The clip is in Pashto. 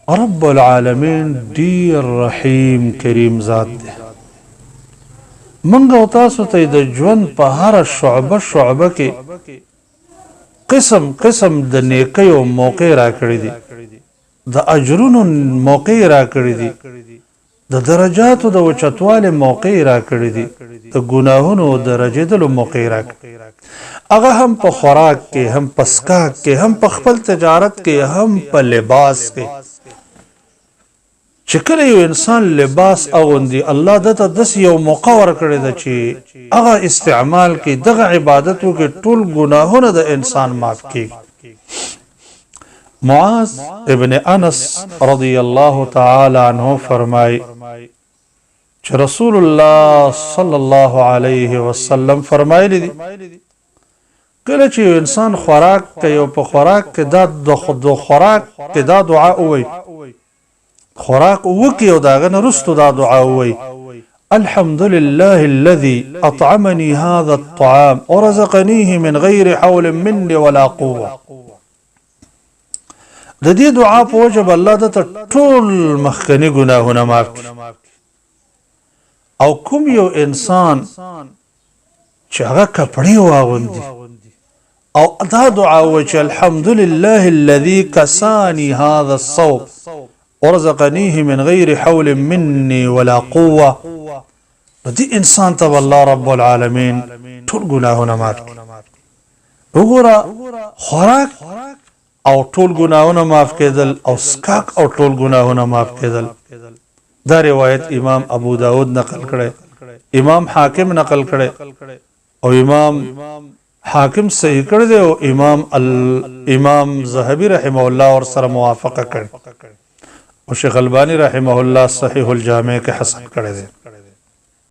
رب العالمین ډیر رحیم کریم ذات دی. منګ او تاسو ته د ژوند په هر شعبه کې قسم قسم د نیکی او موقع را کړی دي، د اجرونو موقع را کړی دي، د درجاتو د اوچتوالي موقع را کړی دي، د ګناهونو د رجیدلو موقع را کړی. هغه هم په خوراک کې، هم په سکاک کې، هم په خپل تجارت کې، هم په لباس کې. چې کله یو انسان لباس اغوندي، الله دته داسې یو موقع ورکړی ده چې هغه استعمال کې دغه عبادتو کې ټول ګناهونه د انسان معاف کیږي. معاذ ابن انس رضی الله تعالی عنہ فرمای چې رسول الله صلی الله علیه وسلم فرمایلی دي کله چې انسان خوراک کوي او په خوراک کې د خوراک کې دا دعا وایي، خوراک وکي او داغه نه رستو دا دعا وایي: الحمد لله الذي اطعمني هذا الطعام ورزقنيه من غير حول مني ولا قوه. د دې دعا په وجب الله د ټول مخکنی ګناهونه معاف کړي. او کوم یو انسان چې هغه کپړې واغوندي او دا دعا وایي چې الحمد لله الذي كساني هذا الصوب ورزقنيه من غير حول مني ولا قوه، دې انسان ته الله رب العالمین ټول ګناهونه معاف کړي. وګوره خوراک او ټول ګناهونه معاف کېدل او سکاک او ټول ګناهونه معاف کېدل. دا روایت امام ابو داود نقل کړي، امام حاکم نقل کړي او امام حاکم صحیح کړی دی او امام ذهبی رحمه الله ور سره موافقه کړي او شیخ البانی رحمه الله صحیح الجامع کې حسن کړی دی.